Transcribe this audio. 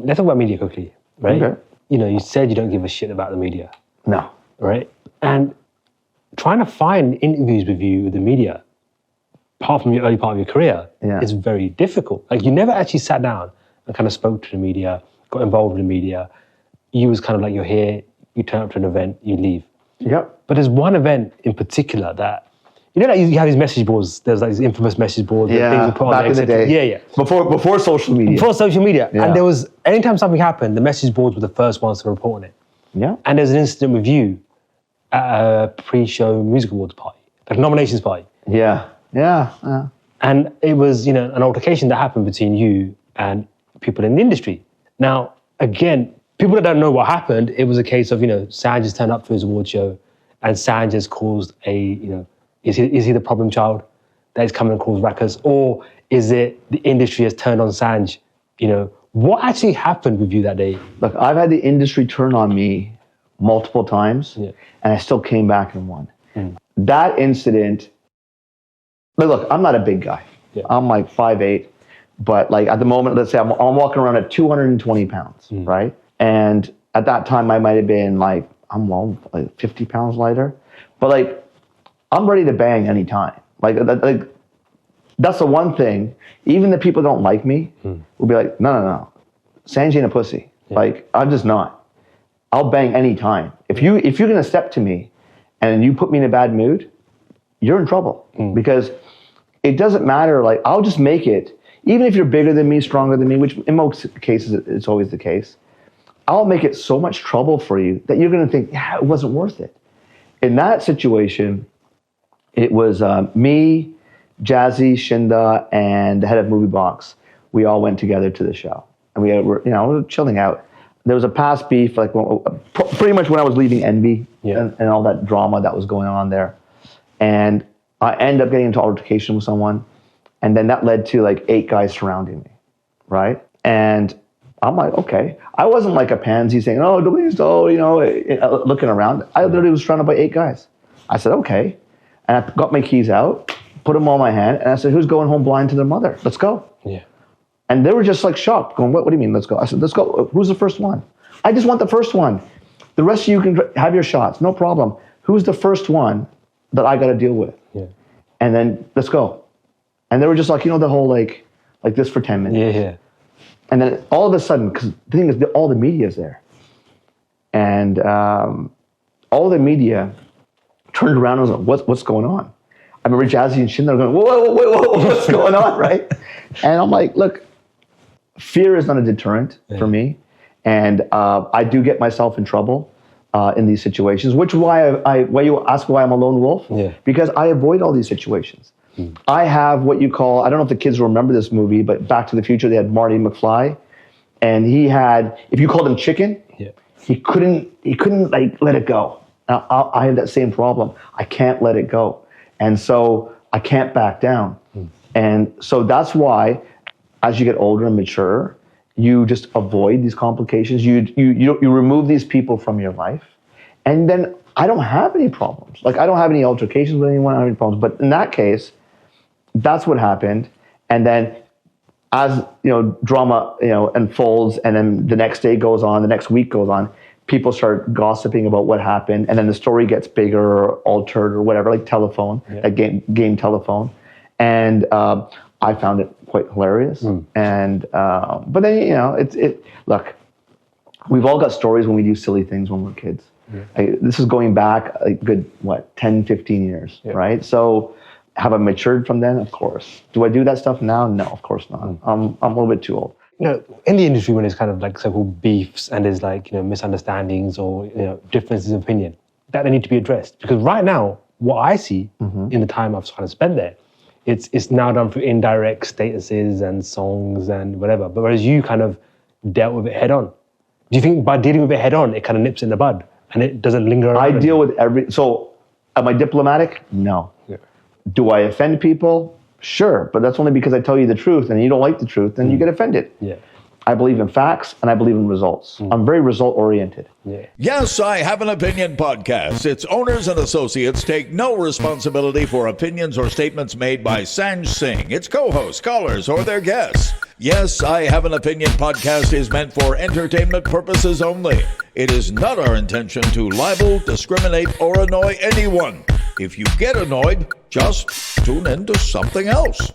let's talk about media quickly, right? Okay. You know, you said you don't give a shit about the media. No. Right? And trying to find interviews with you with the media, apart from your early part of your career, is very difficult. Like, you never actually sat down and kind of spoke to the media, got involved with the media. You was kind of like, you're here, you turn up to an event, you leave. Yep. But there's one event in particular that, you know, like you have these message boards, there's like these infamous message boards, that things were put on back there, in the day. Yeah. Before social media. Before social media. Yeah. And there was, anytime something happened, the message boards were the first ones to report on it. Yeah. And there's an incident with you at a pre-show music awards party, like nominations party. Yeah. And it was, you know, an altercation that happened between you and people in the industry. Now, again, people that don't know what happened, it was a case of, you know, Sanj has turned up to his award show and Sanj has caused a, you know, is he the problem child that is coming and cause ruckus? Or is it the industry has turned on Sanj? You know, what actually happened with you that day? Look, I've had the industry turn on me multiple times, and I still came back and won. That incident, look, I'm not a big guy. I'm like 5'8", but like at the moment, let's say I'm walking around at 220 pounds, right? And at that time, I might have been like, like 50 pounds lighter, but like, I'm ready to bang anytime. Like that's the one thing, even the people that don't like me will be like, no, Sanj ain't a pussy. Like, I'm just not. I'll bang anytime. If you're gonna step to me and you put me in a bad mood, you're in trouble. Because it doesn't matter, like, I'll just make it, even if you're bigger than me, stronger than me, which in most cases it's always the case, I'll make it so much trouble for you that you're gonna think, yeah, it wasn't worth it. In that situation, it was me, Jazzy, Shinda, and the head of Movie Box. We all went together to the show, and we were chilling out. There was a past beef, like pretty much when I was leaving Envy and all that drama that was going on there, and I ended up getting into altercation with someone, and then that led to like 8 guys surrounding me, right? And I'm like, okay. I wasn't like a pansy saying, oh, please, oh, you know, looking around. I literally was surrounded by 8 guys. I said, okay. And I got my keys out, put them on my hand, and I said, who's going home blind to their mother? Let's go. Yeah. And they were just like shocked, going, what do you mean, let's go? I said, let's go. Who's the first one? I just want the first one. The rest of you can have your shots, no problem. Who's the first one that I got to deal with? Yeah. And then let's go. And they were just like, you know, the whole like this for 10 minutes. Yeah. And then all of a sudden, because the thing is, all the media is there. And all the media turned around and was like, what's going on? I remember Jazzy and Shinda going, whoa, what's going on, right? And I'm like, look, fear is not a deterrent for me. And I do get myself in trouble in these situations, which is why you ask why I'm a lone wolf, because I avoid all these situations. I have what you call, I don't know if the kids remember this movie, but Back to the Future, they had Marty McFly, and he had, if you called him chicken, he couldn't like let it go. Now, I have that same problem. I can't let it go. And so I can't back down. And so that's why, as you get older and mature, you just avoid these complications. You remove these people from your life. And then I don't have any problems. Like, I don't have any altercations with anyone, I don't have any problems. But in that case, that's what happened. And then as, you know, drama, you know, unfolds, and then the next day goes on, the next week goes on, people start gossiping about what happened, and then the story gets bigger or altered or whatever, like Telephone, like game Telephone. And I found it quite hilarious. And but then, you know, look, we've all got stories when we do silly things when we're kids. This is going back a good 10, 15 years, right? So have I matured from then? Of course. Do I do that stuff now? No, of course not. I'm a little bit too old. You know, in the industry, when there's kind of like so-called beefs and there's like, you know, misunderstandings or, you know, differences of opinion, that they need to be addressed. Because right now, what I see in the time I've kind of spent there, it's now done through indirect statuses and songs and whatever. But whereas you kind of dealt with it head on. Do you think by dealing with it head on, it kind of nips it in the bud and it doesn't linger around? I deal with so am I diplomatic? No. Do I offend people? Sure, but that's only because I tell you the truth, and you don't like the truth, and you get offended. I believe in facts, and I believe in results. I'm very result-oriented. Yes, I Have an Opinion podcast. Its owners and associates take no responsibility for opinions or statements made by Sanj Singh, its co-hosts, callers, or their guests. Yes, I Have an Opinion podcast is meant for entertainment purposes only. It is not our intention to libel, discriminate, or annoy anyone. If you get annoyed, just tune into something else.